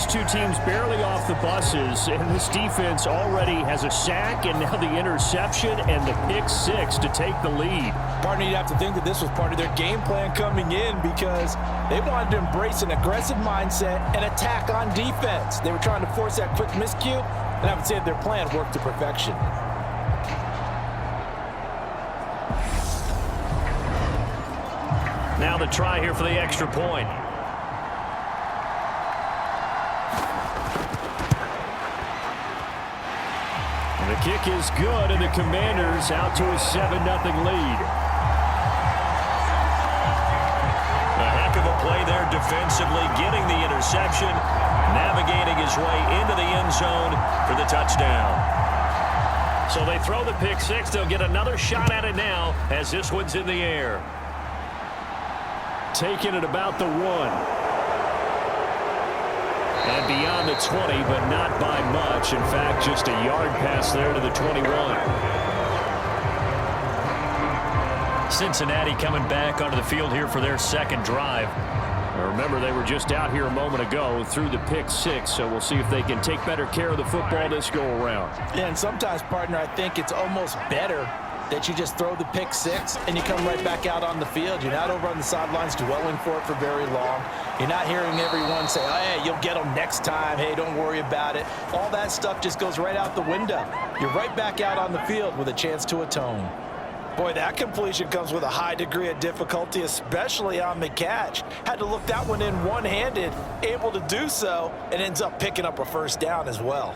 these two teams barely off the buses, and this defense already has a sack and now the interception and the pick six to take the lead. Partner, you'd have to think that this was part of their game plan coming in because they wanted to embrace an aggressive mindset and attack on defense. They were trying to force that quick miscue, and I would say their plan worked to perfection. Now the try here for the extra point. The kick is good, and the Commanders out to a 7-0 lead. A heck of a play there defensively, getting the interception, navigating his way into the end zone for the touchdown. So they throw the pick six. They'll get another shot at it now as this one's in the air. Taking it about the 1. And beyond the 20, but not by much. In fact, just a yard pass there to the 21. Cincinnati coming back onto the field here for their second drive. Remember, they were just out here a moment ago through the pick six, so we'll see if they can take better care of the football this go-around. Yeah, and sometimes, partner, I think it's almost better that you just throw the pick six and you come right back out on the field. You're not over on the sidelines dwelling for it for very long. You're not hearing everyone say, oh, hey, you'll get them next time. Hey, don't worry about it. All that stuff just goes right out the window. You're right back out on the field with a chance to atone. Boy, that completion comes with a high degree of difficulty, especially on the catch. Had to look that one in one-handed, able to do so, and ends up picking up a first down as well.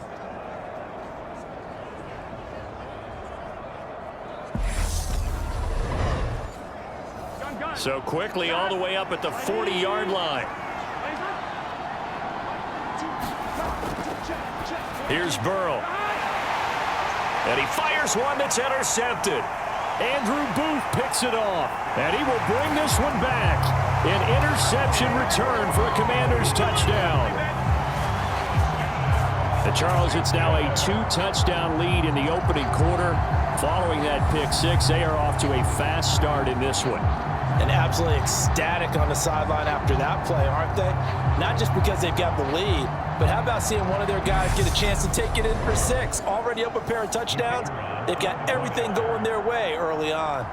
So quickly all the way up at the 40-yard line. Here's Burrow. And he fires one that's intercepted. Andrew Booth picks it off. And he will bring this one back. An interception return for a Commanders touchdown. And Charles, it's now a 2-touchdown lead in the opening quarter. Following that pick six, they are off to a fast start in this one. And absolutely ecstatic on the sideline after that play, aren't they? Not just because they've got the lead, but how about seeing one of their guys get a chance to take it in for six? Already up a pair of touchdowns. They've got everything going their way early on.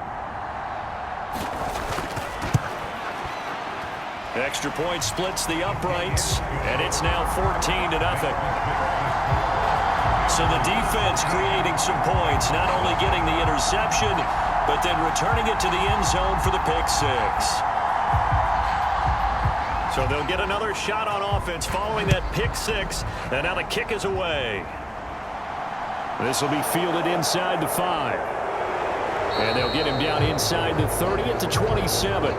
The extra point splits the uprights, and it's now 14-0. So the defense creating some points, not only getting the interception, but then returning it to the end zone for the pick six. So they'll get another shot on offense following that pick six, and now the kick is away. This will be fielded inside the 5. And they'll get him down inside the 30 at the 27.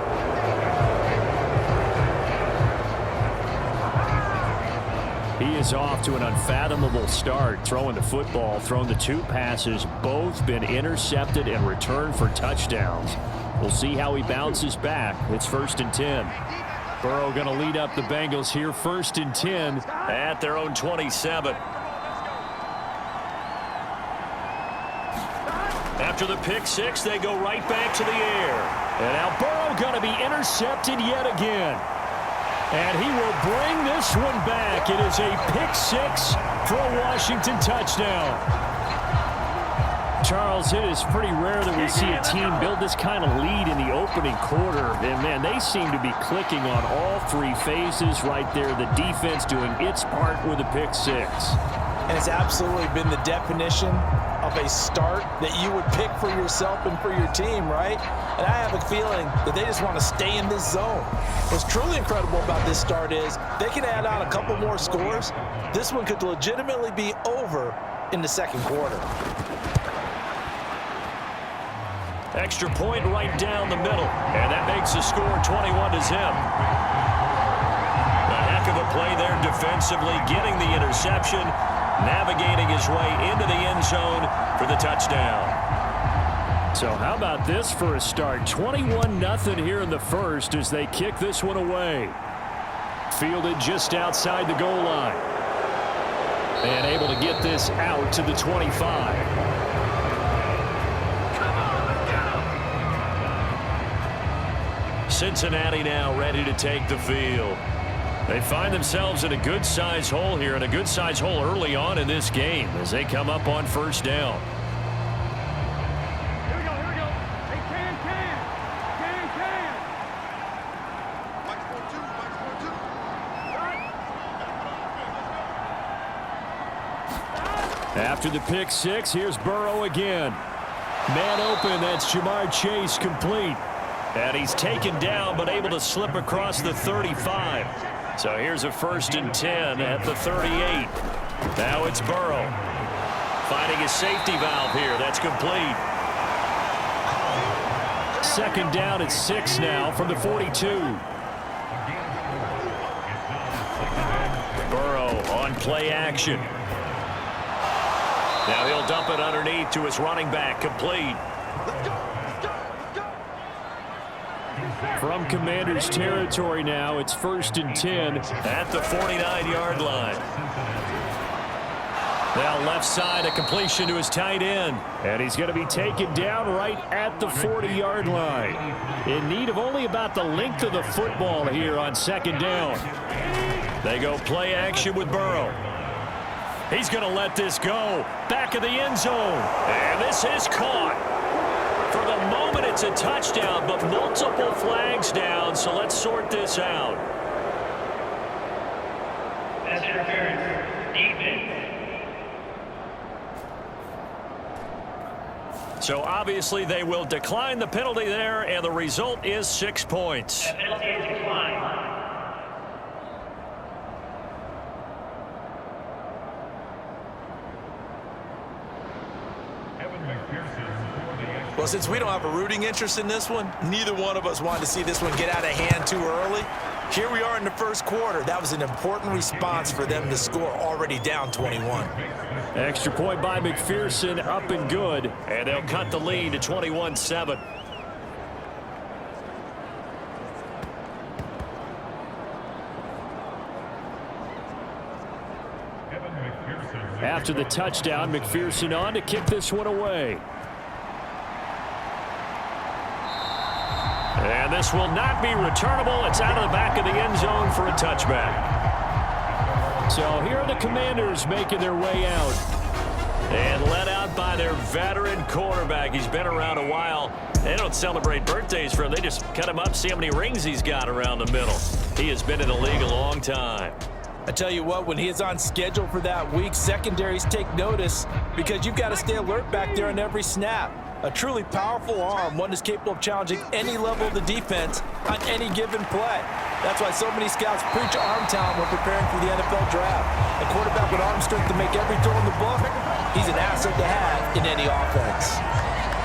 He is off to an unfathomable start throwing the football, thrown the 2 passes, both been intercepted and returned for touchdowns. We'll see how he bounces back. It's 1st and 10. Burrow going to lead up the Bengals here, 1st and 10 at their own 27. After the pick six, they go right back to the air. And now Burrow going to be intercepted yet again. And he will bring this one back. It is a pick six for a Washington touchdown. Charles, it is pretty rare that we see a team build this kind of lead in the opening quarter. And, man, they seem to be clicking on all 3 phases right there. The defense doing its part with a pick six. And it's absolutely been the definition of a start that you would pick for yourself and for your team, right? And I have a feeling that they just want to stay in this zone. What's truly incredible about this start is they can add on a couple more scores. This one could legitimately be over in the second quarter. Extra point right down the middle. And that makes the score 21-0. A heck of a play there defensively, getting the interception, navigating his way into the end zone for the touchdown. So how about this for a start? 21-0 here in the first as they kick this one away. Fielded just outside the goal line. And able to get this out to the 25. Cincinnati now ready to take the field. They find themselves in a good-sized hole here, and a good-sized hole early on in this game as they come up on first down. Here we go. Hey, can. After the pick six, here's Burrow again. Man open, that's Jamar Chase complete. And he's taken down but able to slip across the 35. So here's a 1st and 10 at the 38. Now it's Burrow. Finding his safety valve here. That's complete. 2nd down at 6 now from the 42. Burrow on play action. Now he'll dump it underneath to his running back, complete. From Commanders territory now, it's 1st and 10 at the 49-yard line. Now left side, a completion to his tight end. And he's going to be taken down right at the 40-yard line. In need of only about the length of the football here on 2nd down. They go play action with Burrow. He's going to let this go. Back of the end zone. And this is caught. For the moment, it's a touchdown, but multiple flags down, so let's sort this out. Pass interference. Defense. So obviously they will decline the penalty there, and the result is 6 points. The penalty is declined. Well, since we don't have a rooting interest in this one, neither one of us wanted to see this one get out of hand too early. Here we are in the 1st quarter. That was an important response for them to score, already down 21. Extra point by McPherson, up and good. And they'll cut the lead to 21-7. After the touchdown, McPherson on to kick this one away. And this will not be returnable. It's out of the back of the end zone for a touchback. So here are the Commanders making their way out. And led out by their veteran quarterback. He's been around a while. They don't celebrate birthdays for him. They just cut him up, see how many rings he's got around the middle. He has been in the league a long time. I tell you what, when he is on schedule for that week, secondaries take notice because you've got to stay alert back there on every snap. A truly powerful arm, one is capable of challenging any level of the defense on any given play. That's why so many scouts preach arm talent when preparing for the NFL draft. A quarterback with arm strength to make every throw in the book, he's an asset to have in any offense.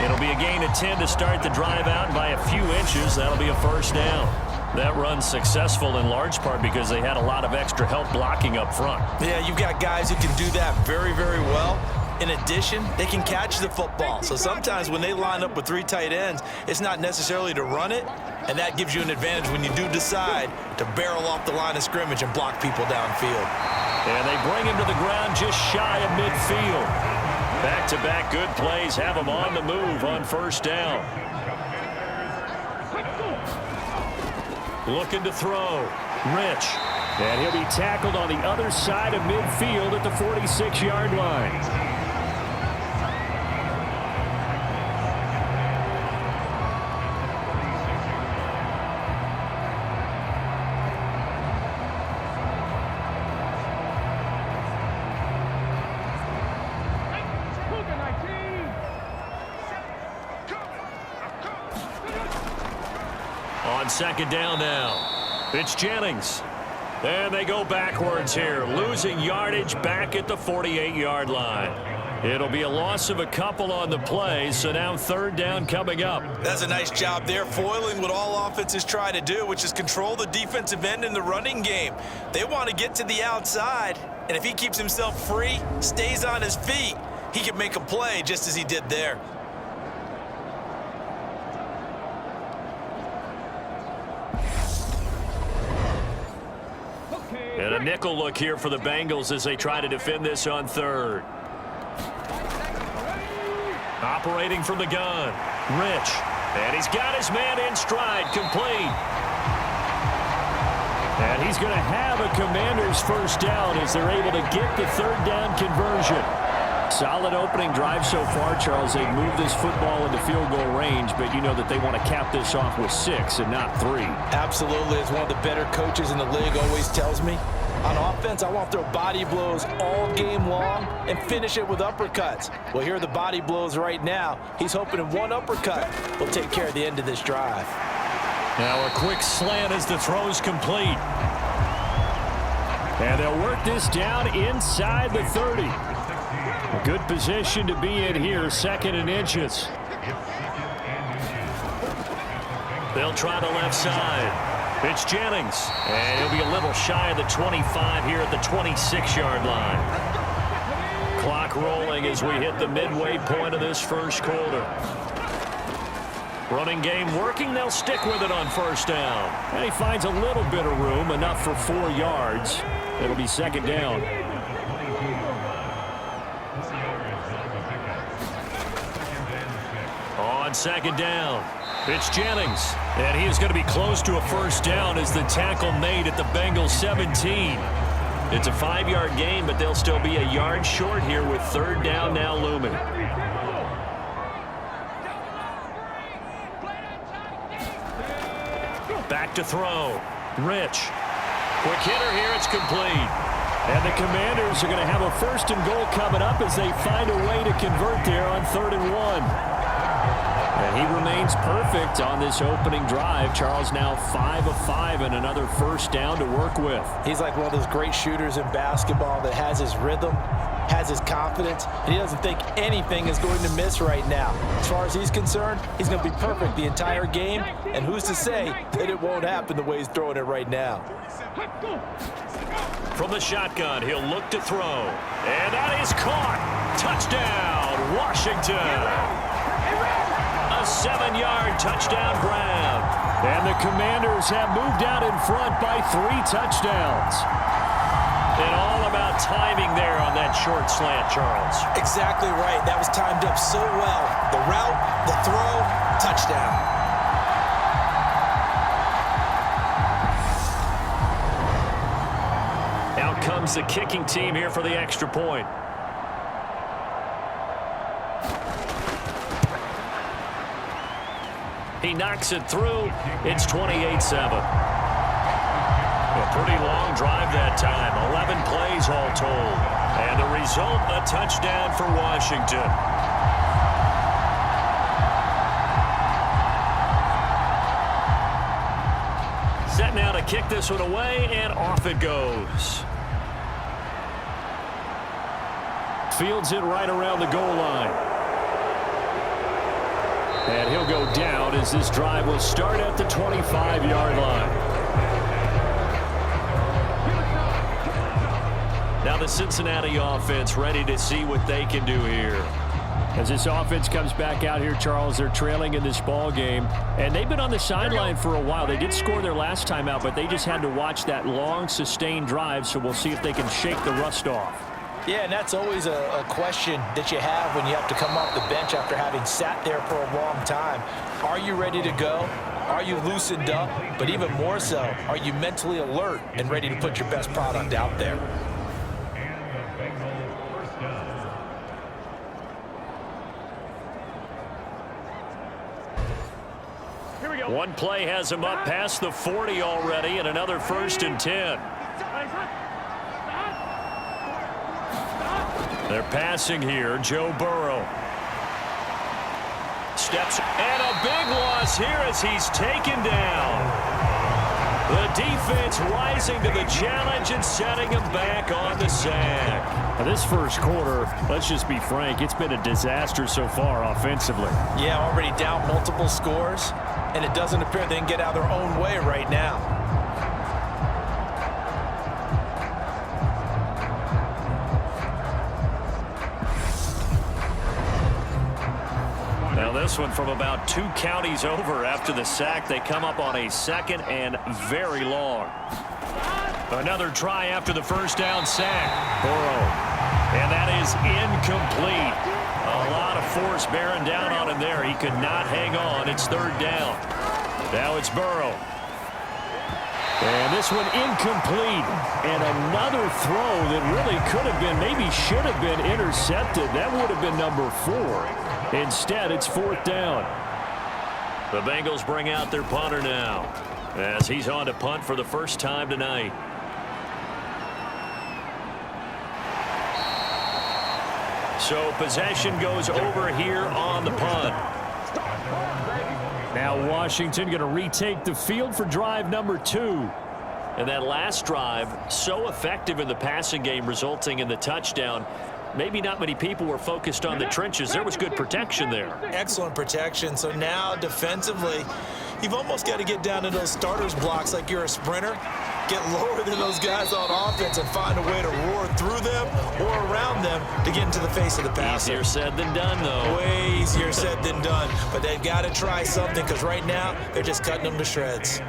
It'll be a gain of 10 to start the drive out by a few inches. That'll be a 1st down. That run's successful in large part because they had a lot of extra help blocking up front. Yeah, you've got guys who can do that very, very well. In addition, they can catch the football. So sometimes when they line up with 3 tight ends, it's not necessarily to run it, and that gives you an advantage when you do decide to barrel off the line of scrimmage and block people downfield. And they bring him to the ground just shy of midfield. Back-to-back good plays have him on the move on 1st down. Looking to throw. Rich. And he'll be tackled on the other side of midfield at the 46-yard line. On 2nd down now, it's Jennings. And they go backwards here, losing yardage back at the 48-yard line. It'll be a loss of a couple on the play, so now 3rd down coming up. That's a nice job there, foiling what all offenses try to do, which is control the defensive end in the running game. They want to get to the outside, and if he keeps himself free, stays on his feet, he can make a play just as he did there. And a nickel look here for the Bengals as they try to defend this on 3rd. Operating from the gun, Rich. And he's got his man in stride, complete. And he's going to have a Commanders first down as they're able to get the third down conversion. Solid opening drive so far, Charles. They've moved this football into field goal range, but you know that they want to cap this off with 6 and not 3. Absolutely. As one of the better coaches in the league always tells me, on offense, I want to throw body blows all game long and finish it with uppercuts. Well, here are the body blows right now. He's hoping in one uppercut will take care of the end of this drive. Now a quick slant as the throw's complete. And they'll work this down inside the 30. A good position to be in here, 2nd and inches. They'll try the left side. It's Jennings, and he'll be a little shy of the 25 here at the 26-yard line. Clock rolling as we hit the midway point of this first quarter. Running game working. They'll stick with it on first down. And he finds a little bit of room, enough for 4 yards. It'll be 2nd down. On 2nd down, it's Jennings, and he is going to be close to a first down as the tackle made at the Bengals 17. It's a 5-yard gain, but they'll still be a yard short here with 3rd down now looming. Back to throw. Rich. Quick hitter here. It's complete. And the Commanders are going to have a 1st and goal coming up as they find a way to convert there on 3rd and 1. And he remains perfect on this opening drive. Charles now 5 of 5 and another first down to work with. He's like one of those great shooters in basketball that has his rhythm, has his confidence, and he doesn't think anything is going to miss right now. As far as he's concerned, he's going to be perfect the entire game, and who's to say that it won't happen the way he's throwing it right now. From the shotgun, he'll look to throw. And that is caught. Touchdown, Washington. A 7-yard touchdown grab. And the Commanders have moved out in front by 3 touchdowns. And all about timing there on that short slant, Charles. Exactly right. That was timed up so well. The route, the throw, touchdown. Out comes the kicking team here for the extra point. He knocks it through. It's 28-7. A pretty long drive that time. 11 plays all told. And the result, a touchdown for Washington. Set now to kick this one away, and off it goes. Fields it right around the goal line. And he'll go down as this drive will start at the 25-yard line. Now the Cincinnati offense ready to see what they can do here. As this offense comes back out here, Charles, they're trailing in this ball game. And they've been on the sideline for a while. They did score their last time out, but they just had to watch that long, sustained drive. So we'll see if they can shake the rust off. Yeah, and that's always a question that you have when you have to come off the bench after having sat there for a long time. Are you ready to go? Are you loosened up? But even more so, are you mentally alert and ready to put your best product out there? Here we go. One play has him up past the 40 already, and another 1st and 10. They're passing here. Joe Burrow steps, and a big loss here as he's taken down. The defense rising to the challenge and setting him back on the sack. Now this first quarter, let's just be frank, it's been a disaster so far offensively. Yeah, already down multiple scores, and it doesn't appear they can get out of their own way right now. This one from about 2 counties over after the sack. They come up on a 2nd and very long. Another try after the first down sack. Burrow. And that is incomplete. A lot of force bearing down on him there. He could not hang on. It's 3rd down. Now it's Burrow. And this one incomplete. And another throw that really could have been, maybe should have been intercepted. That would have been number 4. Instead, it's 4th down. The Bengals bring out their punter now as he's on to punt for the first time tonight. So possession goes over here on the punt. Now Washington going to retake the field for drive number 2. And that last drive, so effective in the passing game, resulting in the touchdown. Maybe not many people were focused on the trenches. There was good protection there. Excellent protection. So now defensively, you've almost got to get down to those starters blocks like you're a sprinter. Get lower than those guys on offense and find a way to roar through them or around them to get into the face of the passer. Easier said than done, though. Way easier said than done. But they've got to try something because right now they're just cutting them to shreds.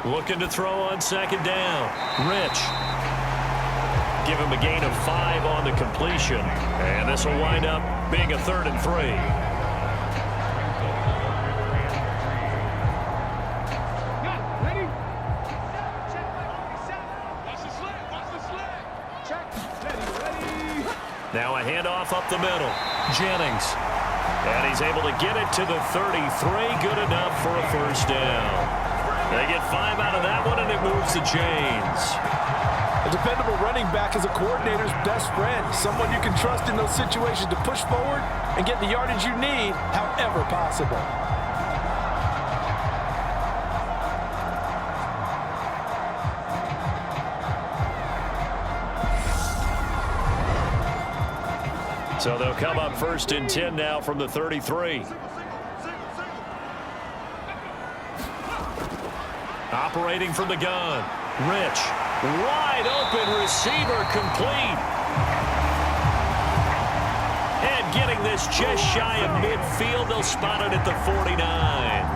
Looking to throw on 2nd down. Rich. Give him a gain of 5 on the completion. And this will wind up being a 3rd and 3. Now a handoff up the middle. Jennings. And he's able to get it to the 33. Good enough for a 1st down. They get 5 out of that one, and it moves the chains. A dependable running back is a coordinator's best friend, someone you can trust in those situations to push forward and get the yardage you need however possible. So they'll come up 1st and 10 now from the 33. Operating from the gun. Rich. Wide open receiver complete. And getting this just shy of midfield. They'll spot it at the 49.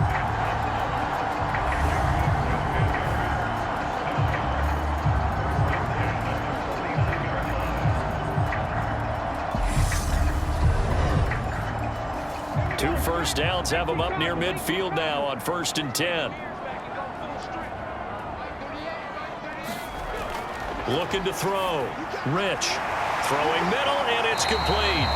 Two first downs have them up near midfield now on 1st and 10. Looking to throw. Rich. Throwing middle, and it's complete.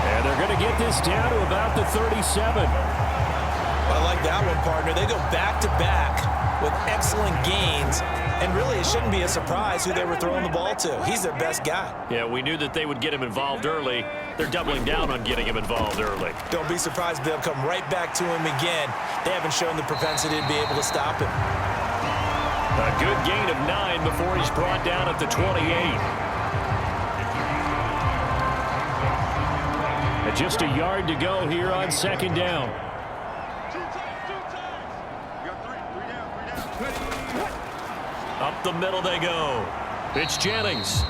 And they're going to get this down to about the 37. I like that one, partner. They go back-to-back with excellent gains. And really, it shouldn't be a surprise who they were throwing the ball to. He's their best guy. Yeah, we knew that they would get him involved early. They're doubling down on getting him involved early. Don't be surprised they'll come right back to him again. They haven't shown the propensity to be able to stop him. A good gain of 9 before he's brought down at the 28. And just a yard to go here on 2nd down. Up the middle they go. It's Jennings.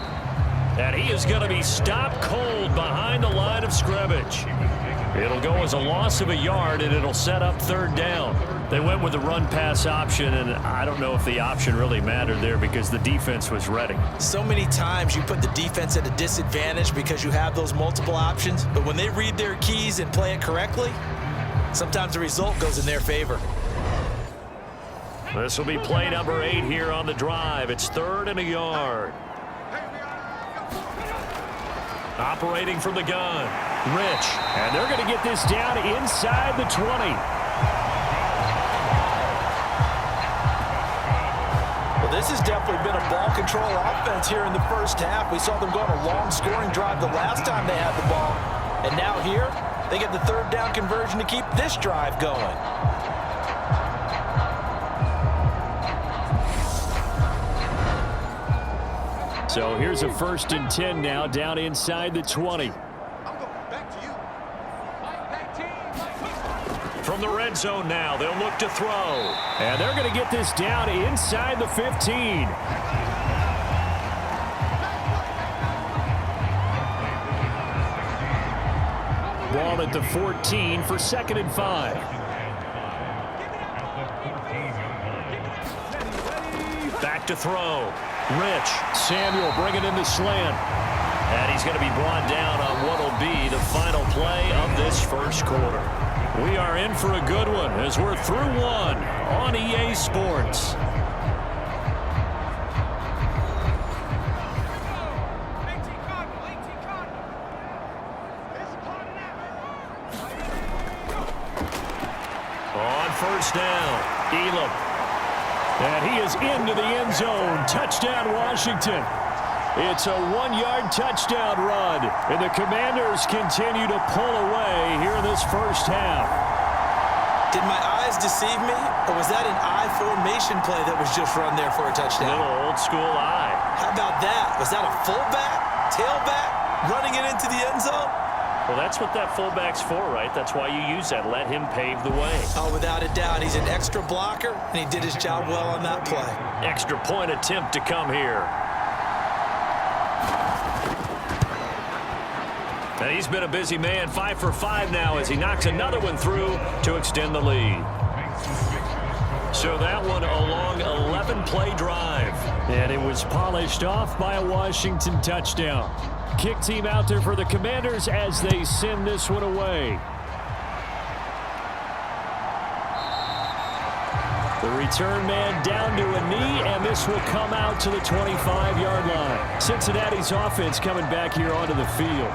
And he is going to be stopped cold behind the line of scrimmage. It'll go as a loss of a yard, and it'll set up 3rd down. They went with the run-pass option, and I don't know if the option really mattered there because the defense was ready. So many times you put the defense at a disadvantage because you have those multiple options, but when they read their keys and play it correctly, sometimes the result goes in their favor. This will be play number 8 here on the drive. It's 3rd and a yard. Operating from the gun. Rich. And they're going to get this down inside the 20. Well, this has definitely been a ball control offense here in the first half. We saw them go on a long scoring drive the last time they had the ball. And now here, they get the 3rd down conversion to keep this drive going. So here's a 1st and 10 now down inside the 20. From the red zone now, they'll look to throw. And they're going to get this down inside the 15. Ball at the 14 for 2nd and 5. Back to throw. Rich. Samuel bringing in the slant. And he's going to be brought down on what will be the final play of this first quarter. We are in for a good one as we're through one on EA Sports. On first down, Elam. And he is into the end zone. Touchdown, Washington. It's a 1-yard touchdown run, and the Commanders continue to pull away here in this first half. Did my eyes deceive me, or was that an I formation play that was just run there for a touchdown? Little old school eye. How about that? Was that a fullback, tailback, running it into the end zone? Well, that's what that fullback's for, right? That's why you use that. Let him pave the way. Oh, without a doubt. He's an extra blocker, and he did his job well on that play. Extra point attempt to come here. And he's been a busy man, 5 for 5 now as he knocks another one through to extend the lead. So that one a long 11-play drive. And it was polished off by a Washington touchdown. Kick team out there for the Commanders as they send this one away. The return man down to a knee, and this will come out to the 25-yard line. Cincinnati's offense coming back here onto the field.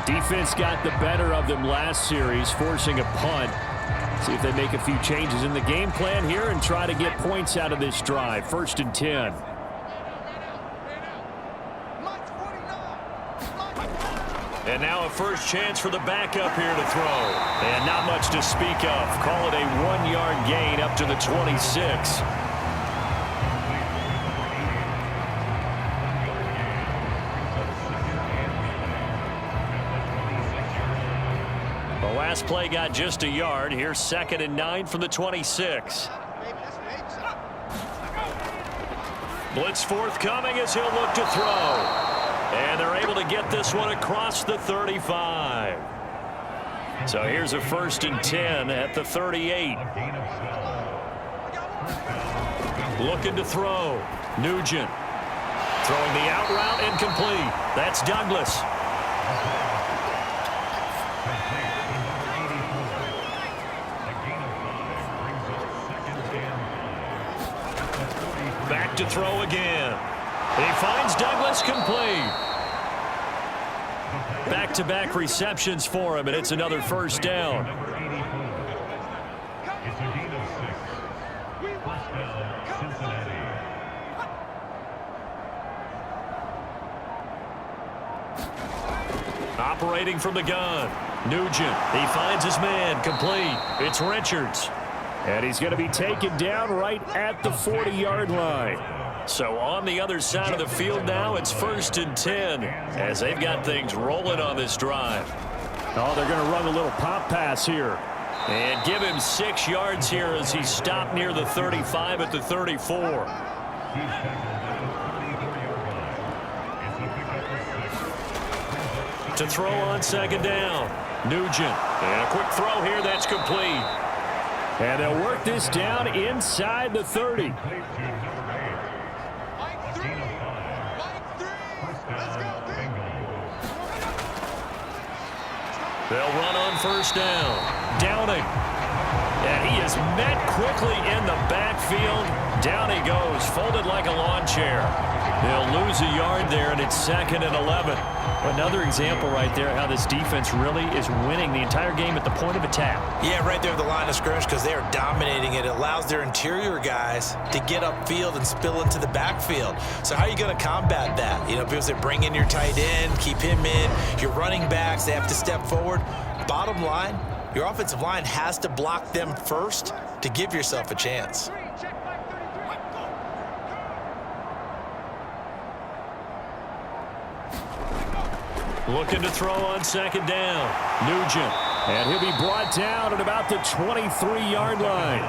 Defense got the better of them last series, forcing a punt. See if they make a few changes in the game plan here and try to get points out of this drive. 1st and 10. And now a first chance for the backup here to throw. And not much to speak of. Call it a 1-yard gain up to the 26. The last play got just a yard. Here's 2nd and 9 from the 26. Blitz forthcoming as he'll look to throw. And they're able to get this one across the 35. So here's a 1st and 10 at the 38. Looking to throw. Nugent. Throwing the out route incomplete. That's Douglas. Back to throw again. He finds Douglas complete. Back-to-back receptions for him, and it's another 1st down. Operating from the gun. Nugent. He finds his man complete. It's Richards. And he's going to be taken down right at the 40-yard line. So on the other side of the field now, it's 1st and 10 as they've got things rolling on this drive. Oh, they're going to run a little pop pass here. And give him 6 yards here as he stopped near the 35 at the 34. To throw on 2nd down. Nugent. And a quick throw here that's complete. And they'll work this down inside the 30. They'll run on 1st down. Downing. And he is met quickly in the backfield. Down he goes, folded like a lawn chair. They'll lose a yard there, and it's 2nd and 11. Another example right there how this defense really is winning the entire game at the point of attack. Yeah, right there at the line of scrimmage because they are dominating it. It allows their interior guys to get upfield and spill into the backfield. So how are you going to combat that? You know, because they bring in your tight end, keep him in. Your running backs, they have to step forward. Bottom line, your offensive line has to block them first to give yourself a chance. Looking to throw on 2nd down. Nugent. And he'll be brought down at about the 23-yard line.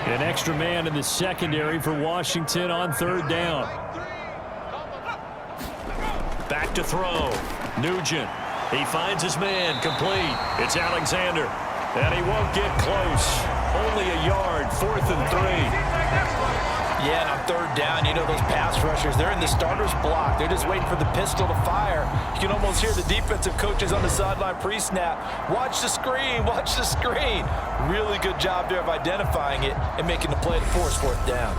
An extra man in the secondary for Washington on 3rd down. Back to throw. Nugent. He finds his man complete. It's Alexander. And he won't get close. Only a yard. 4th and 3. Yeah, and on third down, you know those pass rushers, they're in the starter's block. They're just waiting for the pistol to fire. You can almost hear the defensive coaches on the sideline pre-snap. Watch the screen, watch the screen. Really good job there of identifying it and making the play to force fourth down.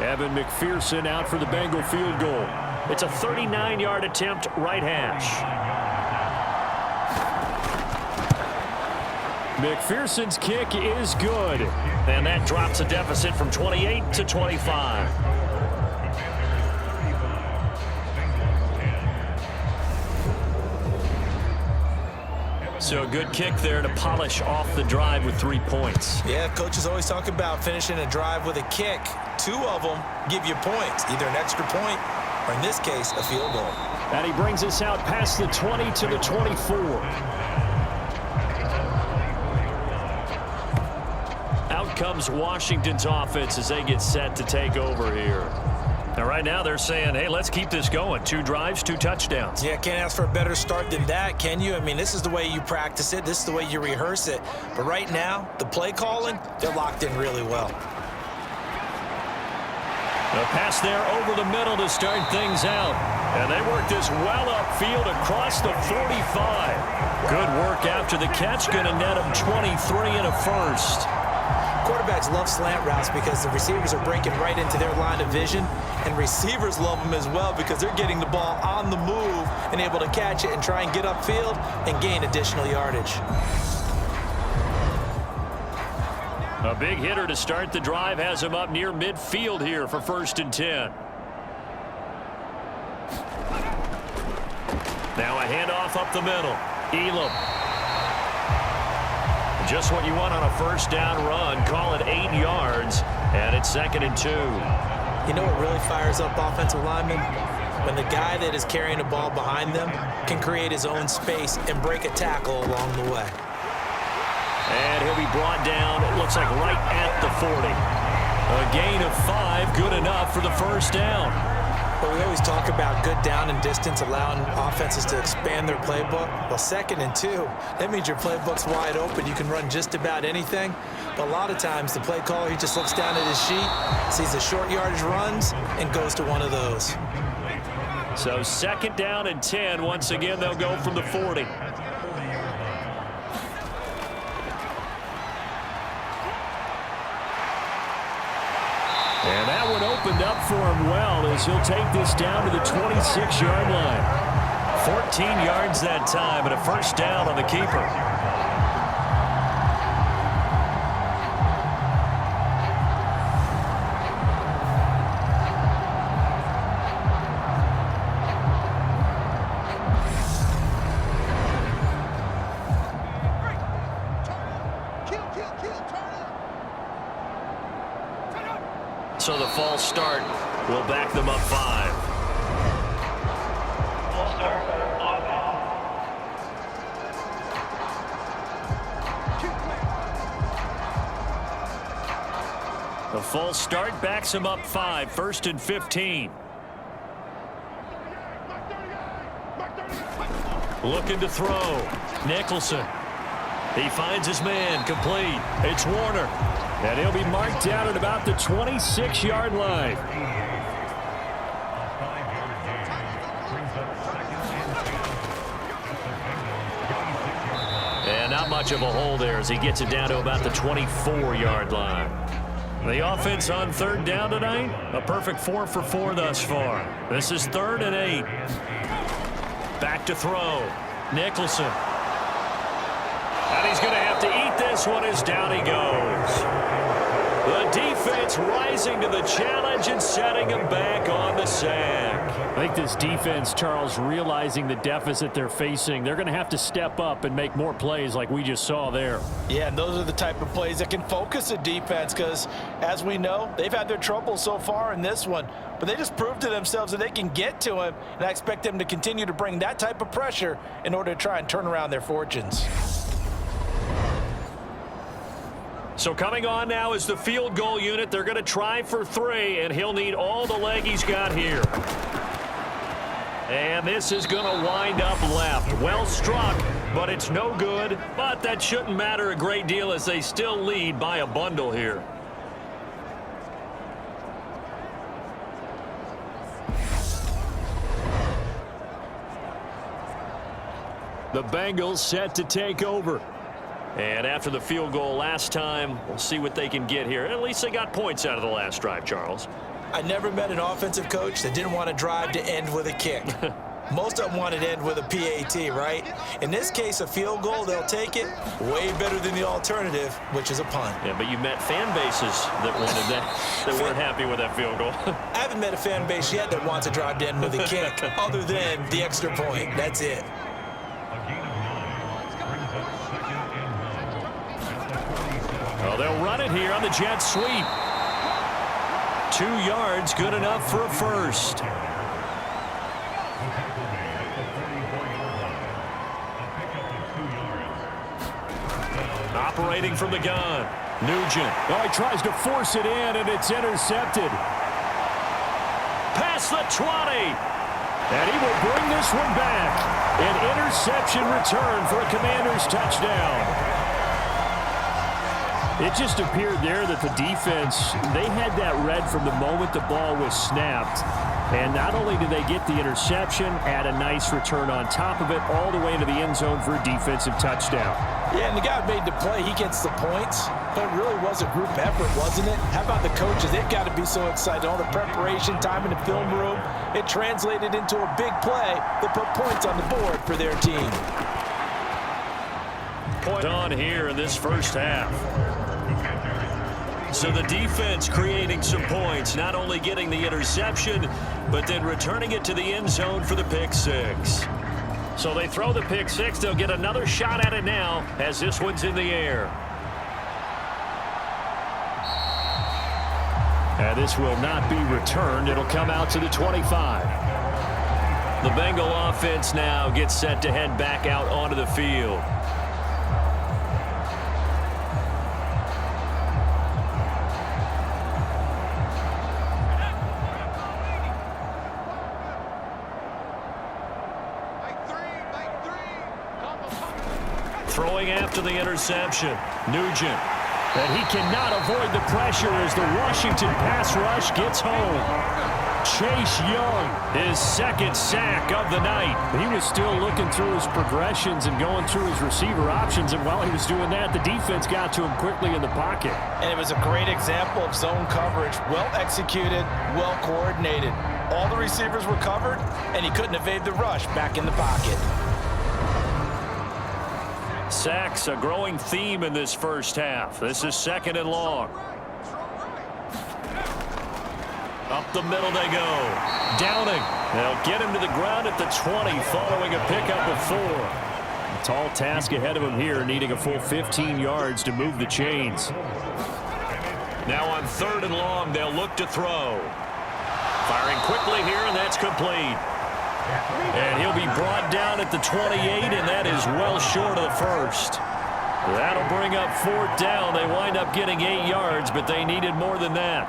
Evan McPherson out for the Bengal field goal. It's a 39-yard attempt, right hash. McPherson's kick is good. And that drops a deficit from 28 to 25. So a good kick there to polish off the drive with 3 points. Yeah, coaches always talk about finishing a drive with a kick. 2 of them give you points, either an extra point or, in this case, a field goal. And he brings us out past the 20 to the 24. Out comes Washington's offense as they get set to take over here. Now, right now, they're saying, hey, let's keep this going. 2 drives, 2 touchdowns. Yeah, can't ask for a better start than that, can you? I mean, this is the way you practice it. This is the way you rehearse it. But right now, the play calling, they're locked in really well. A pass there over the middle to start things out. And they work this well upfield across the 45. Good work after the catch. Going to net them 23 and a first. Quarterbacks love slant routes because the receivers are breaking right into their line of vision, and receivers love them as well because they're getting the ball on the move and able to catch it and try and get upfield and gain additional yardage. A big hitter to start the drive has him up near midfield here for 1st and 10. Now a handoff up the middle. Elam. Just what you want on a first down run. Call it 8 yards, and it's 2nd and 2. You know what really fires up offensive linemen? When the guy that is carrying the ball behind them can create his own space and break a tackle along the way. And he'll be brought down, it looks like right at the 40. A gain of 5, good enough for the first down. But we always talk about good down and distance, allowing offenses to expand their playbook. Well, 2nd and 2, that means your playbook's wide open. You can run just about anything. But a lot of times, the play caller, he just looks down at his sheet, sees the short yardage runs, and goes to one of those. So 2nd down and 10. Once again, they'll go from the 40. And that one opened up for him well as he'll take this down to the 26-yard line. 14 yards that time, and a first down on the keeper. So the false start will back them up 5. Full start. The false start backs them up 5. 1st and 15. Looking to throw. Nicholson. He finds his man. Complete. It's Warner. And he'll be marked down at about the 26-yard line. And not much of a hole there as he gets it down to about the 24-yard line. The offense on 3rd down tonight, a perfect 4 for 4 thus far. This is 3rd and 8. Back to throw. Nicholson. And he's going to have to eat this one as down he goes. The defense rising to the challenge and setting him back on the sack. I think this defense, Charles, realizing the deficit they're facing, they're going to have to step up and make more plays like we just saw there. Yeah, and those are the type of plays that can focus a defense because, as we know, they've had their trouble so far in this one. But they just proved to themselves that they can get to him, and I expect them to continue to bring that type of pressure in order to try and turn around their fortunes. So coming on now is the field goal unit. They're going to try for 3, and he'll need all the leg he's got here. And this is going to wind up left. Well struck, but it's no good. But that shouldn't matter a great deal as they still lead by a bundle here. The Bengals set to take over. And after the field goal last time, we'll see what they can get here. At least they got points out of the last drive, Charles. I never met an offensive coach that didn't want to drive to end with a kick. Most of them wanted to end with a PAT, right? In this case, a field goal, they'll take it. Way better than the alternative, which is a punt. Yeah, but you met fan bases that wanted that weren't happy with that field goal. I haven't met a fan base yet that wants to drive to end with a kick other than the extra point. That's it. Well, they'll run it here on the jet sweep. 2 yards, good enough for a first. Operating from the gun, Nugent. Oh, he tries to force it in, and it's intercepted. Past the 20. And he will bring this one back. An interception return for a Commanders touchdown. It just appeared there that the defense, they had that read from the moment the ball was snapped. And not only did they get the interception, add a nice return on top of it, all the way into the end zone for a defensive touchdown. Yeah, and the guy who made the play, he gets the points. But it really was a group effort, wasn't it? How about the coaches? They've got to be so excited. All the preparation time in the film room, it translated into a big play that put points on the board for their team. Point on here in this first half. So the defense creating some points, not only getting the interception, but then returning it to the end zone for the pick six. So they throw the pick six. They'll get another shot at it now as this one's in the air. And this will not be returned. It'll come out to the 25. The Bengal offense now gets set to head back out onto the field. Throwing after the interception, Nugent. And he cannot avoid the pressure as the Washington pass rush gets home. Chase Young, his second sack of the night. He was still looking through his progressions and going through his receiver options, and while he was doing that, the defense got to him quickly in the pocket. And it was a great example of zone coverage. Well executed, well coordinated. All the receivers were covered, and he couldn't evade the rush back in the pocket. Sacks, a growing theme in this first half. This is 2nd and long. Up the middle they go. Downing. They'll get him to the ground at the 20 following a pickup of 4. A tall task ahead of him here, needing a full 15 yards to move the chains. Now on 3rd and long, they'll look to throw. Firing quickly here, and that's complete. And he'll be brought down at the 28, and that is well short of the first. That'll bring up 4th down. They wind up getting 8 yards, but they needed more than that.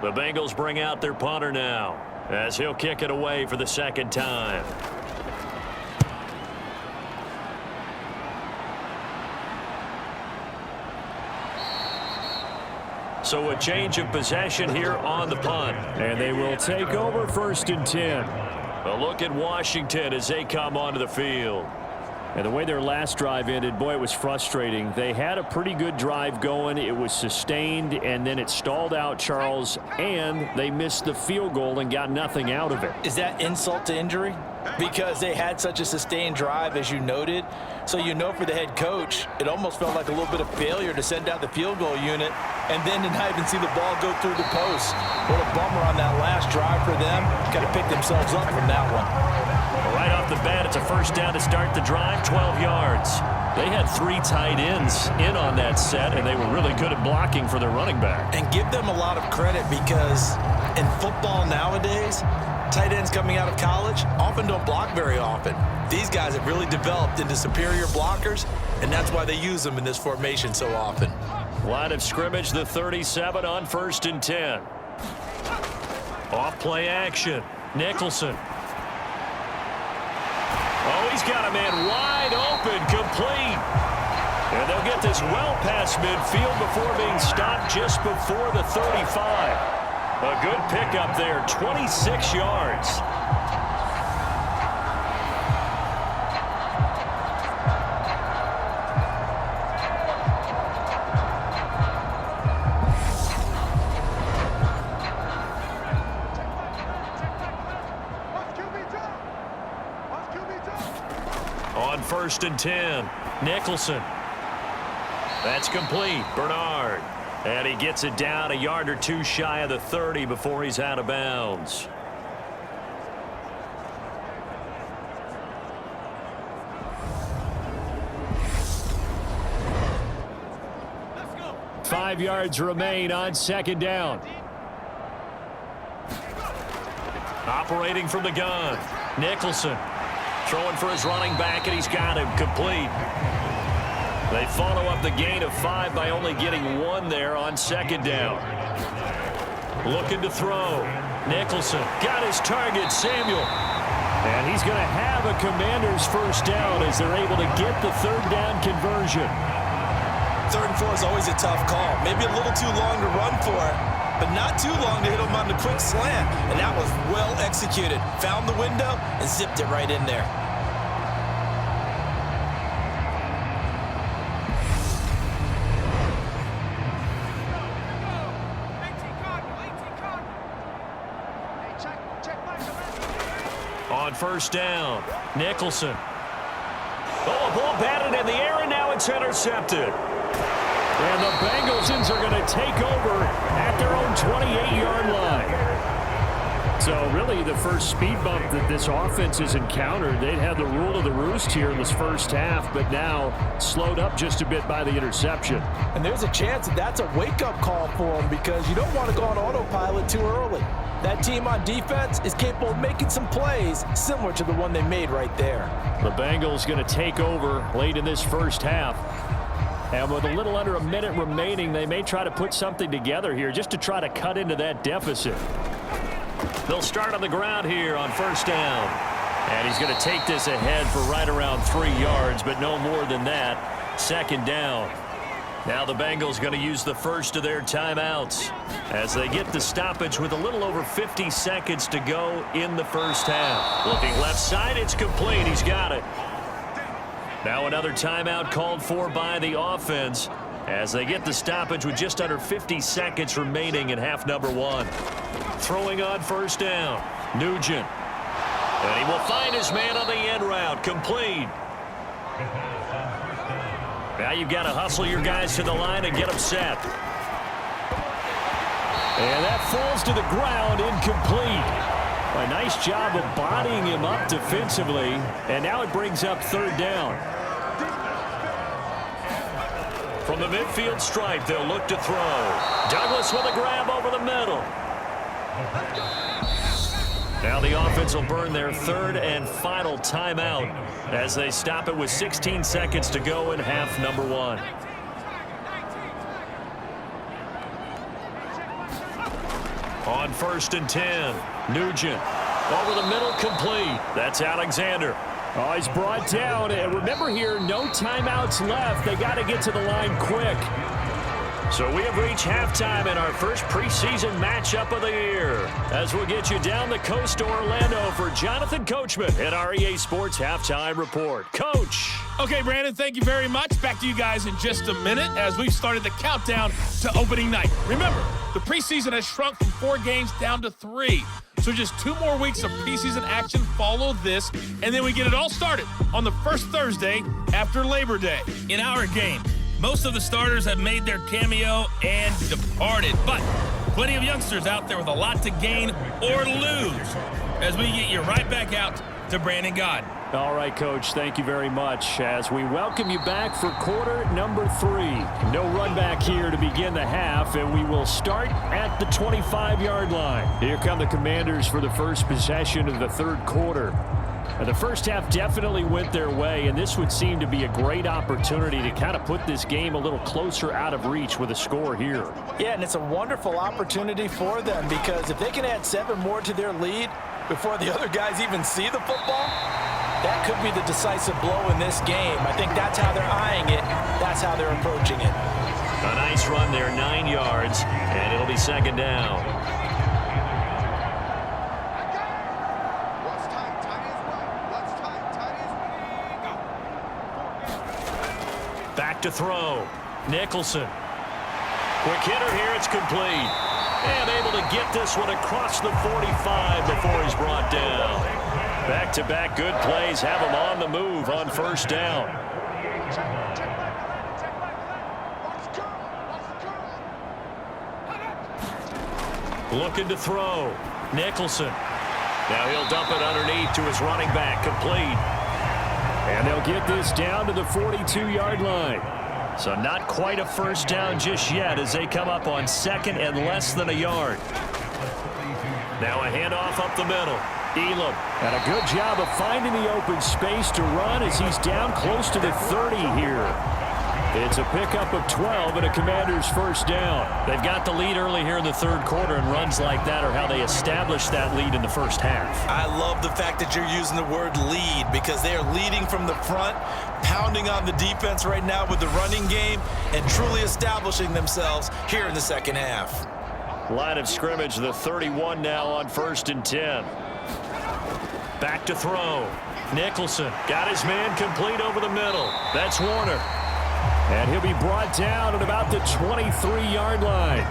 The Bengals bring out their punter now, as he'll kick it away for the 2nd time. So a change of possession here on the punt. And they will take over 1st and 10. A look at Washington as they come onto the field. And the way their last drive ended, boy, it was frustrating. They had a pretty good drive going. It was sustained, and then it stalled out, Charles, and they missed the field goal and got nothing out of it. Is that insult to injury? Because they had such a sustained drive, as you noted. So you know for the head coach, it almost felt like a little bit of failure to send out the field goal unit and then to not even see the ball go through the post. What a bummer on that last drive for them. Got to pick themselves up from that one. Right off the bat, it's a 1st down to start the drive, 12 yards. They had 3 tight ends in on that set, and they were really good at blocking for their running back. And give them a lot of credit because in football nowadays, tight ends coming out of college often don't block very often. These guys have really developed into superior blockers, and that's why they use them in this formation so often. Line of scrimmage, the 37 on 1st and 10. Off play action. Nicholson. Oh, he's got a man wide open, complete. And they'll get this well past midfield before being stopped just before the 35. A good pickup there, 26 yards. On 1st and 10, Nicholson. That's complete. Bernard. And he gets it down a yard or two shy of the 30 before he's out of bounds. Let's go. 5 yards remain on 2nd down. Operating from the gun, Nicholson. Throwing for his running back, and he's got him complete. They follow up the gain of 5 by only getting 1 there on 2nd down. Looking to throw. Nicholson got his target, Samuel. And he's going to have a Commander's 1st down as they're able to get the 3rd down conversion. 3rd and 4 is always a tough call. Maybe a little too long to run for it, but not too long to hit him on the quick slant. And that was well executed. Found the window and zipped it right in there. On 1st down, Nicholson. Oh, ball batted in the air, and now it's intercepted. And the Bengals are going to take over at their own 28-yard line. So really the first speed bump that this offense has encountered, they'd had the rule of the roost here in this first half, but now slowed up just a bit by the interception. And there's a chance that that's a wake-up call for them because you don't want to go on autopilot too early. That team on defense is capable of making some plays similar to the one they made right there. The Bengals going to take over late in this first half. And with a little under a minute remaining, they may try to put something together here just to try to cut into that deficit. They'll start on the ground here on 1st down. And he's going to take this ahead for right around 3 yards, but no more than that. 2nd down. Now the Bengals going to use the first of their timeouts as they get the stoppage with a little over 50 seconds to go in the first half. Looking left side, it's complete. He's got it. Now another timeout called for by the offense as they get the stoppage with just under 50 seconds remaining in half number 1. Throwing on 1st down, Nugent. And he will find his man on the end route, complete. Now you've got to hustle your guys to the line and get them set. And that falls to the ground, incomplete. A nice job of bodying him up defensively, and now it brings up 3rd down. From the midfield stripe, they'll look to throw. Douglas with a grab over the middle. Now the offense will burn their 3rd and final timeout as they stop it with 16 seconds to go in half number 1. On 1st and 10, Nugent. Over the middle, complete. That's Alexander. Oh, he's brought down. And remember here, no timeouts left. They got to get to the line quick. So we have reached halftime in our first preseason matchup of the year. As we'll get you down the coast to Orlando for Jonathan Coachman at our EA Sports Halftime Report. Coach. Okay, Brandon, thank you very much. Back to you guys in just a minute as we've started the countdown to opening night. Remember, the preseason has shrunk from 4 games down to 3. So just 2 more weeks of preseason action follow this, and then we get it all started on the first Thursday after Labor Day. In our game, most of the starters have made their cameo and departed, but plenty of youngsters out there with a lot to gain or lose as we get you right back out to Brandon Gaudin. All right, Coach, thank you very much as we welcome you back for quarter number 3. No run back here to begin the half, and we will start at the 25-yard line. Here come the Commanders for the first possession of the 3rd quarter. The first half definitely went their way, and this would seem to be a great opportunity to kind of put this game a little closer out of reach with a score here. Yeah, and it's a wonderful opportunity for them because if they can add 7 more to their lead before the other guys even see the football, that could be the decisive blow in this game. I think that's how they're eyeing it. That's how they're approaching it. A nice run there, 9 yards, and it'll be second down. Back to throw. Nicholson. Quick hitter here, it's complete. And able to get this one across the 45 before he's brought down. Back-to-back good plays have him on the move on first down. Looking to throw. Nicholson. Now he'll dump it underneath to his running back. Complete. And they'll get this down to the 42-yard line. So not quite a first down just yet as they come up on second and less than a yard. Now a handoff up the middle. Elam. And a good job of finding the open space to run as he's down close to the 30 here. It's a pickup of 12 and a Commander's first down. They've got the lead early here in the third quarter, and runs like that are how they establish that lead in the first half. I love the fact that you're using the word lead because they are leading from the front, pounding on the defense right now with the running game, and truly establishing themselves here in the second half. Line of scrimmage, the 31 now on 1st and 10. Back to throw. Nicholson got his man complete over the middle. That's Warner. And he'll be brought down at about the 23-yard line.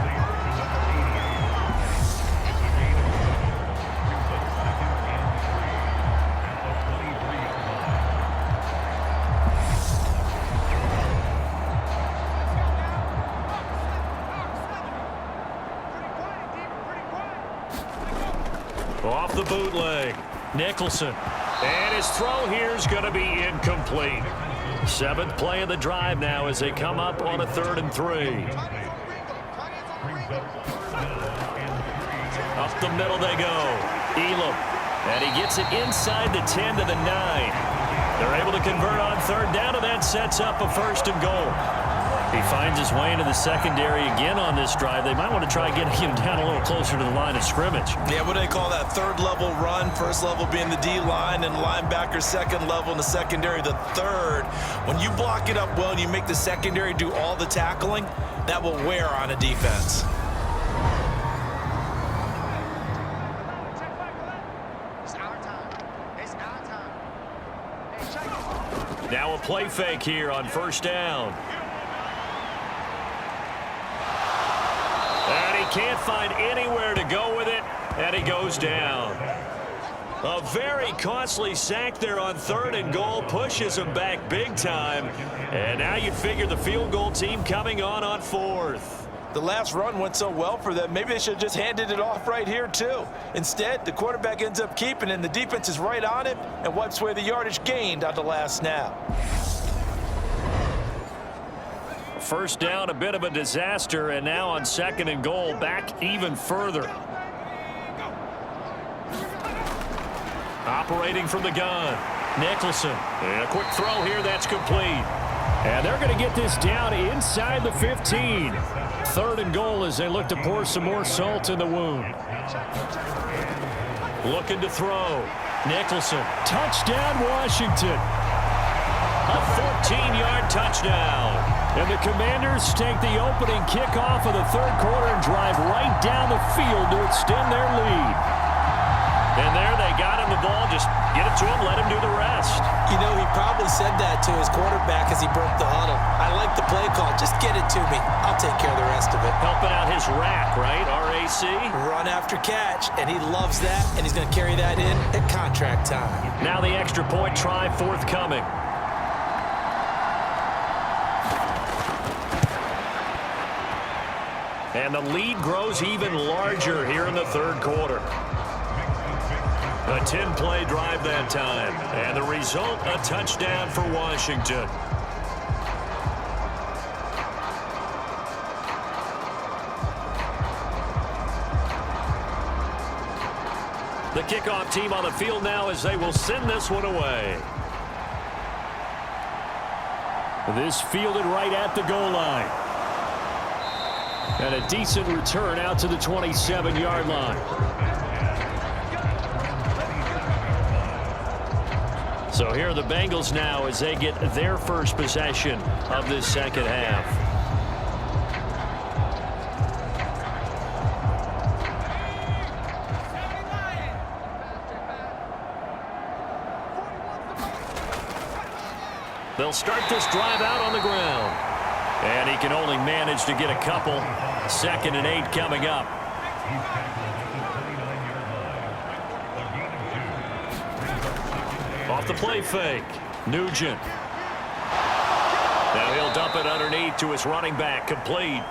Off the bootleg. Nicholson. And his throw here is going to be incomplete. 7th play of the drive now as they come up on a 3rd and 3. Up the middle they go. Elam. And he gets it inside the 10 to the 9. They're able to convert on 3rd down, and that sets up a 1st and goal. He finds his way into the secondary again on this drive. They might want to try getting him down a little closer to the line of scrimmage. Yeah, what do they call that? 3rd level run, 1st level being the D-line, and linebacker 2nd level in the secondary, the 3rd. When you block it up well and you make the secondary do all the tackling, that will wear on a defense. Now a play fake here on 1st down. And he can't find anywhere to go with it, and he goes down. A very costly sack there on 3rd and goal, pushes him back big time. And now you figure the field goal team coming on 4th. The last run went so well for them, maybe they should have just handed it off right here too. Instead, the quarterback ends up keeping it, and the defense is right on him and wipes away the yardage gained on the last snap. First down, a bit of a disaster, and now on 2nd and goal, back even further. Operating from the gun, Nicholson. And a quick throw here, that's complete. And they're going to get this down inside the 15. 3rd and goal as they look to pour some more salt in the wound. Looking to throw. Nicholson. Touchdown, Washington. A 14-yard touchdown. And the Commanders take the opening kickoff of the 3rd quarter and drive right down the field to extend their lead. And there they got him the ball. Just get it to him, let him do the rest. You know, he probably said that to his quarterback as he broke the huddle. I like the play call. Just get it to me. I'll take care of the rest of it. Helping out his rack, right? RAC. Run after catch, and he loves that, and he's going to carry that in at contract time. Now the extra point try forthcoming. And the lead grows even larger here in the 3rd quarter. A 10-play drive that time. And the result, a touchdown for Washington. The kickoff team on the field now as they will send this one away. This fielded right at the goal line. And a decent return out to the 27-yard line. So here are the Bengals now as they get their first possession of this second half. They'll start this drive out on the ground. And he can only manage to get a couple. 2nd and 8 coming up. Off the play fake. Nugent. Now he'll dump it underneath to his running back. Complete.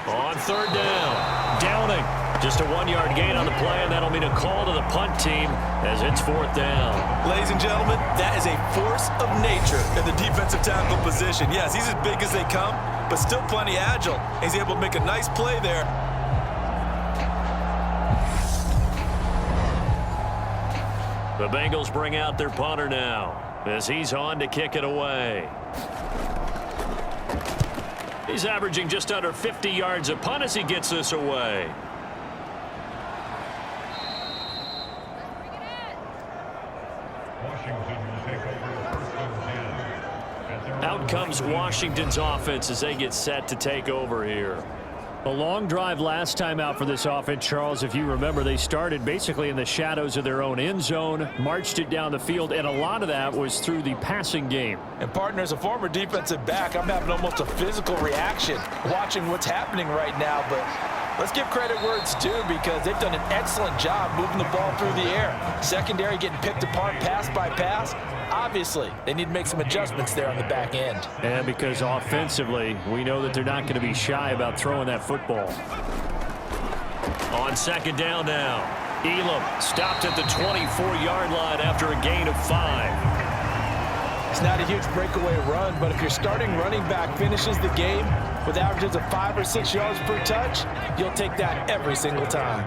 On 3rd down. Downing. Just a 1-yard gain on the play, and that'll mean a call to the punt team as it's 4th down. Ladies and gentlemen, that is a force of nature in the defensive tackle position. Yes, he's as big as they come, but still plenty agile. He's able to make a nice play there. The Bengals bring out their punter now as he's on to kick it away. He's averaging just under 50 yards a punt as he gets this away. Out comes Washington's offense as they get set to take over here. A long drive last time out for this offense, Charles. If you remember, they started basically in the shadows of their own end zone, marched it down the field, and a lot of that was through the passing game. And partner, as a former defensive back, I'm having almost a physical reaction watching what's happening right now. But let's give credit where it's due because they've done an excellent job moving the ball through the air. Secondary getting picked apart pass by pass. Obviously, they need to make some adjustments there on the back end. And because offensively, we know that they're not going to be shy about throwing that football. On 2nd down now, Elam stopped at the 24-yard line after a gain of 5. It's not a huge breakaway run, but if your starting running back finishes the game with averages of 5 or 6 yards per touch, you'll take that every single time.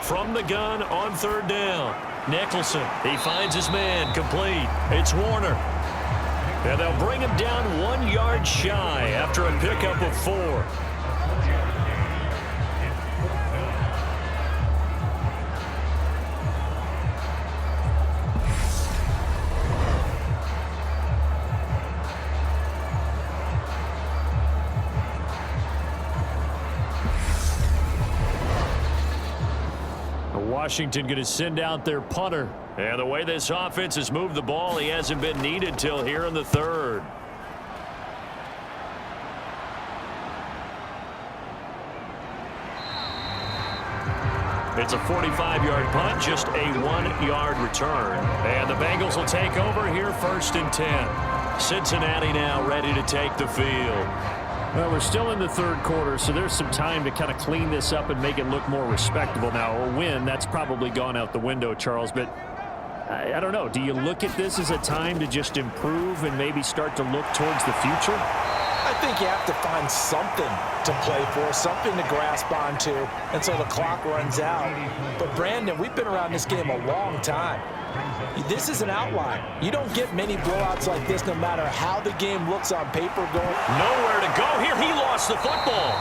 From the gun on 3rd down, Nicholson, he finds his man, complete. It's Warner. And they'll bring him down 1 yard shy after a pickup of 4. Washington going to send out their punter. And the way this offense has moved the ball, he hasn't been needed till here in the 3rd. It's a 45-yard punt, just a 1-yard return. And the Bengals will take over here 1st and 10. Cincinnati now ready to take the field. Well, we're still in the 3rd quarter, so there's some time to kind of clean this up and make it look more respectable now. A win, that's probably gone out the window, Charles, but I don't know. Do you look at this as a time to just improve and maybe start to look towards the future? I think you have to find something to play for, something to grasp onto until the clock runs out. But, Brandon, we've been around this game a long time. This is an outlier. You don't get many blowouts like this no matter how the game looks on paper going. Nowhere to go here. He lost the football.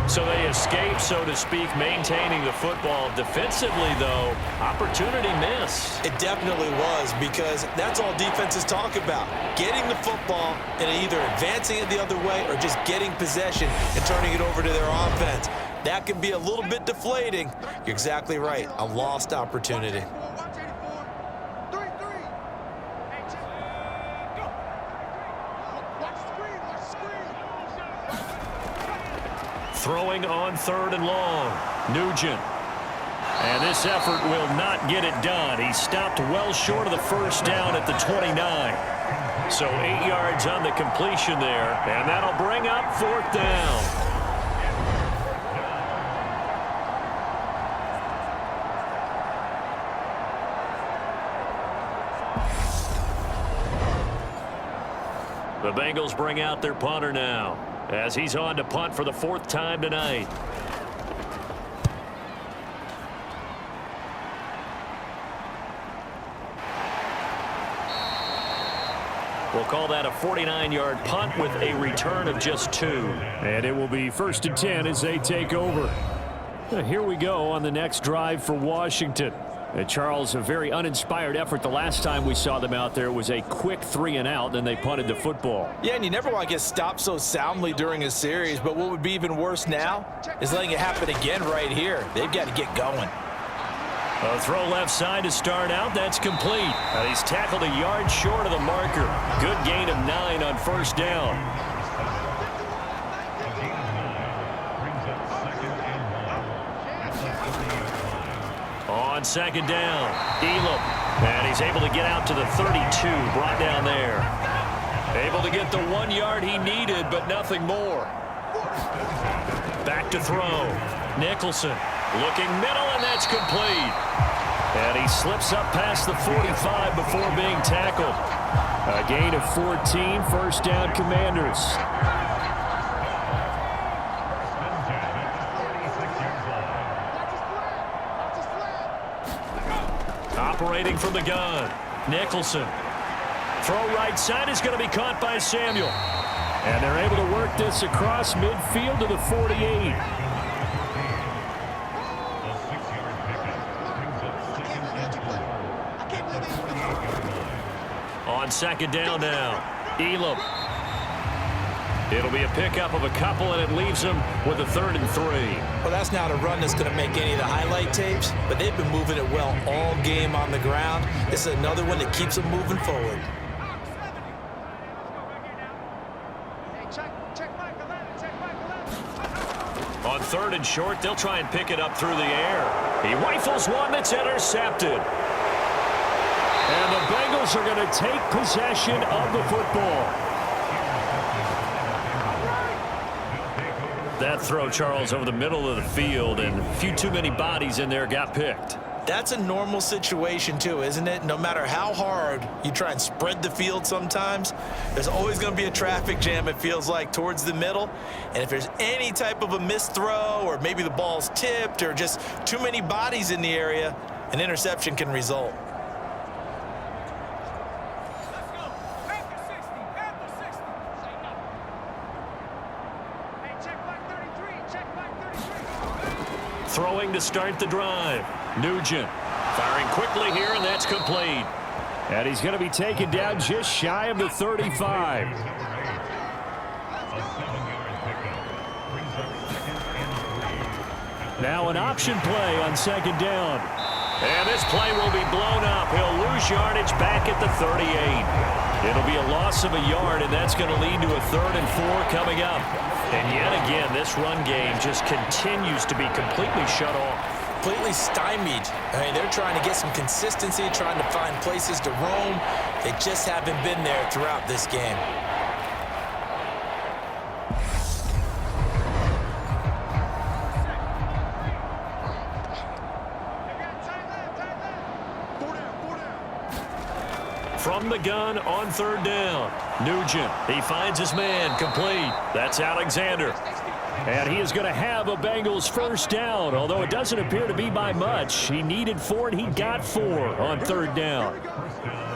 So they escape, so to speak, maintaining the football. Defensively, though, opportunity missed. It definitely was because that's all defenses talk about. Getting the football and either advancing it the other way or just getting possession and turning it over to their offense. That can be a little bit deflating. You're exactly right. A lost opportunity. Throwing on 3rd and long. Nugent. And this effort will not get it done. He stopped well short of the 1st down at the 29. So 8 yards on the completion there. And that'll bring up 4th down. The Bengals bring out their punter now as he's on to punt for the 4th time tonight. We'll call that a 49-yard punt with a return of just 2. And it will be 1st and 10 as they take over. Here we go on the next drive for Washington. Charles, a very uninspired effort. The last time we saw them out there was a quick 3-and-out, then they punted the football. Yeah, and you never want to get stopped so soundly during a series, but what would be even worse now is letting it happen again right here. They've got to get going. A throw left side to start out. That's complete. He's tackled a yard short of the marker. Good gain of 9 on 1st down. On 2nd down, Elam. And he's able to get out to the 32, brought down there. Able to get the 1 yard he needed, but nothing more. Back to throw. Nicholson looking middle, and that's complete. And he slips up past the 45 before being tackled. A gain of 14, 1st down Commanders. Operating from the gun, Nicholson. Throw right side is going to be caught by Samuel. And they're able to work this across midfield to the 48. On 2nd down now, Elam. It'll be a pickup of a couple, and it leaves them with a 3rd and 3. Well, that's not a run that's going to make any of the highlight tapes, but they've been moving it well all game on the ground. This is another one that keeps them moving forward. On 3rd and short, they'll try and pick it up through the air. He rifles one that's intercepted. And the Bengals are going to take possession of the football. That throw, Charles, over the middle of the field, and a few too many bodies in there got picked. That's a normal situation, too, isn't it? No matter how hard you try and spread the field sometimes, there's always going to be a traffic jam, it feels like, towards the middle. And if there's any type of a missed throw, or maybe the ball's tipped, or just too many bodies in the area, an interception can result. Throwing to start the drive. Nugent firing quickly here, and that's complete. And he's going to be taken down just shy of the 35. Now an option play on 2nd down. And this play will be blown up. He'll lose yardage back at the 38. It'll be a loss of a yard, and that's going to lead to a 3rd and 4 coming up. And yet again, this run game just continues to be completely shut off. Completely stymied. I mean, they're trying to get some consistency, trying to find places to roam. They just haven't been there throughout this game. From the gun on 3rd down. Nugent, he finds his man, complete. That's Alexander. And he is going to have a Bengals 1st down, although it doesn't appear to be by much. He needed 4, and he got 4 on 3rd down.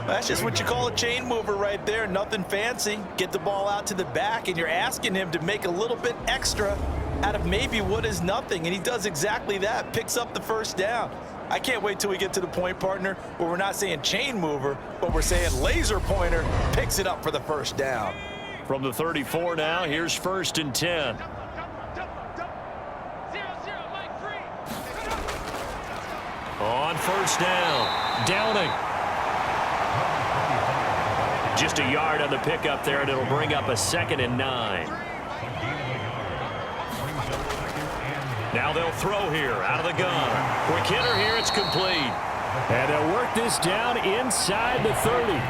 That's just what you call a chain mover right there. Nothing fancy. Get the ball out to the back, and you're asking him to make a little bit extra out of maybe what is nothing, and he does exactly that, picks up the 1st down. I can't wait till we get to the point, partner, where we're not saying chain mover, but we're saying laser pointer, picks it up for the 1st down. From the 34 now, here's 1st and 10. On 1st down, Downing. Just a yard on the pickup there, and it'll bring up a 2nd and 9. Now they'll throw here out of the gun. Quick hitter here, it's complete. And they'll work this down inside the 30.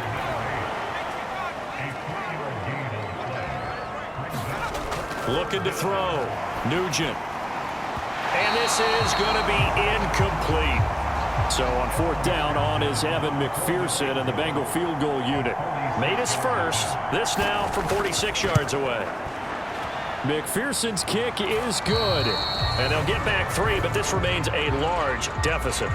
Looking to throw. Nugent. And this is going to be incomplete. So on 4th down, on is Evan McPherson and the Bengal field goal unit. Made his first. This now from 46 yards away. McPherson's kick is good. And they'll get back 3, but this remains a large deficit.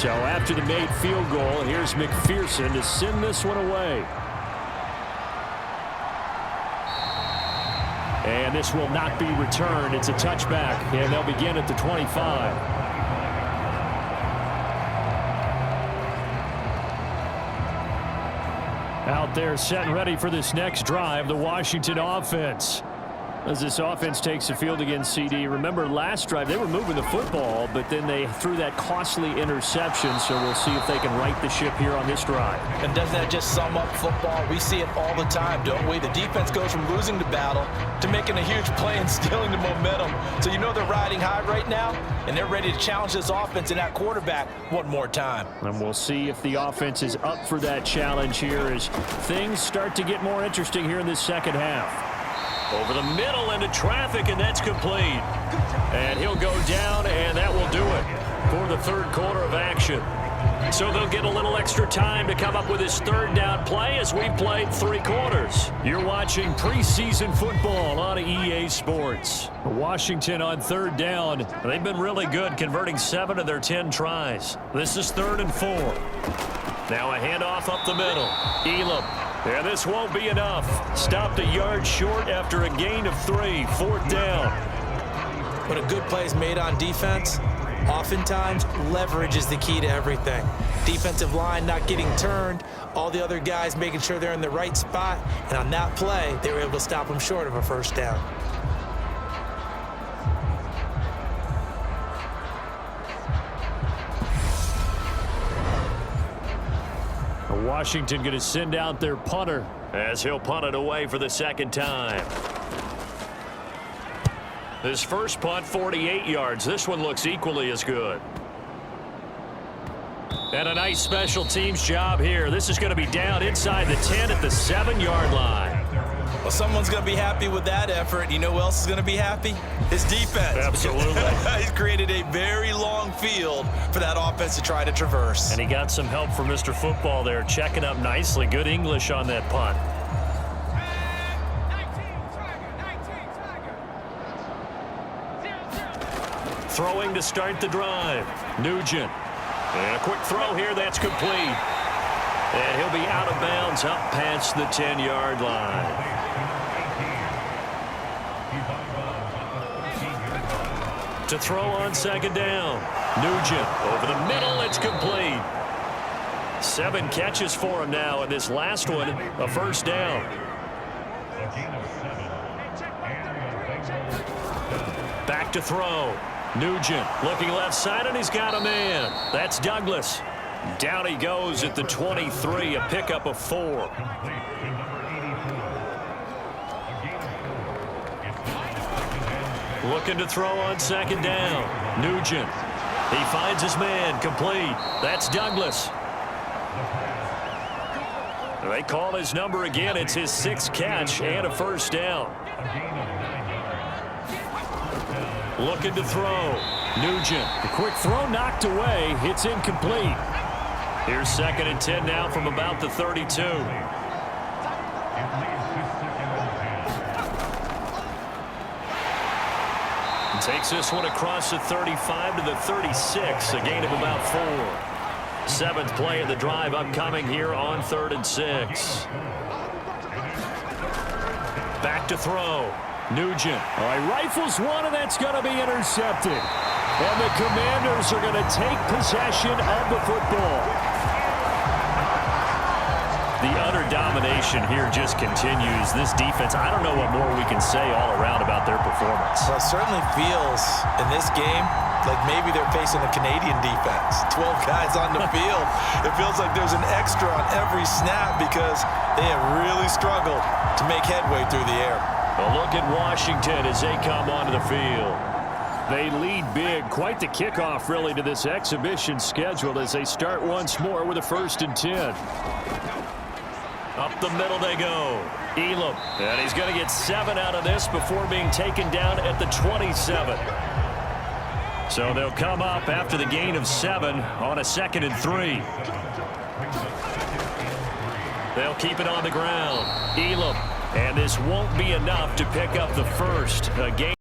So after the made field goal, here's McPherson to send this one away. And this will not be returned. It's a touchback, and they'll begin at the 25. Out there set and ready for this next drive, the Washington offense. As this offense takes the field against CD. Remember last drive they were moving the football, but then they threw that costly interception, so we'll see if they can right the ship here on this drive. And doesn't that just sum up football? We see it all the time, don't we? The defense goes from losing the battle to making a huge play and stealing the momentum. So you know they're riding high right now, and they're ready to challenge this offense and that quarterback one more time. And we'll see if the offense is up for that challenge here as things start to get more interesting here in this second half. Over the middle into traffic, and that's complete. And he'll go down, and that will do it for the third quarter of action. So they'll get a little extra time to come up with his third down play as we played 3 quarters. You're watching preseason football on EA Sports. Washington on third down. They've been really good, converting 7 of their 10 tries. This is 3rd and 4. Now a handoff up the middle. Elam. And this won't be enough. Stopped a yard short after a gain of 3. 4th down. But a good play is made on defense. Oftentimes, leverage is the key to everything. Defensive line not getting turned. All the other guys making sure they're in the right spot. And on that play, they were able to stop them short of a first down. Washington going to send out their punter as he'll punt it away for the second time. His first punt, 48 yards. This one looks equally as good. And a nice special teams job here. This is going to be down inside the 10 at the 7-yard line. Well, someone's going to be happy with that effort. You know who else is going to be happy? His defense. Absolutely. He's created a very long field for that offense to try to traverse. And he got some help from Mr. Football there, checking up nicely. Good English on that punt. Throwing to start the drive. Nugent. And a quick throw here. That's complete. And he'll be out of bounds up past the 10-yard line. To throw on second down. Nugent over the middle. It's complete. 7 catches for him now, and this last one, a first down. Back to throw. Nugent looking left side, and he's got a man. That's Douglas. Down he goes at the 23, a pickup of 4. Looking to throw on second down. Nugent. He finds his man, complete. That's Douglas. They call his number again. It's his 6th catch and a first down. Looking to throw. Nugent. The quick throw knocked away. It's incomplete. Here's 2nd and 10 now from about the 32. And takes this one across the 35 to the 36, a gain of about 4. 7th play of the drive upcoming here on 3rd and 6. Back to throw. Nugent. All right, rifles one, and that's going to be intercepted. And the Commanders are going to take possession of the football. The utter domination here just continues. This defense, I don't know what more we can say all around about their performance. Well, it certainly feels in this game like maybe they're facing a Canadian defense. 12 guys on the field. It feels like there's an extra on every snap because they have really struggled to make headway through the air. A look at Washington as they come onto the field. They lead big. Quite the kickoff, really, to this exhibition schedule as they start once more with a 1st and 10. Up the middle they go. Elam. And he's going to get 7 out of this before being taken down at the 27. So they'll come up after the gain of 7 on a 2nd and 3. They'll keep it on the ground. Elam. And this won't be enough to pick up the first. A game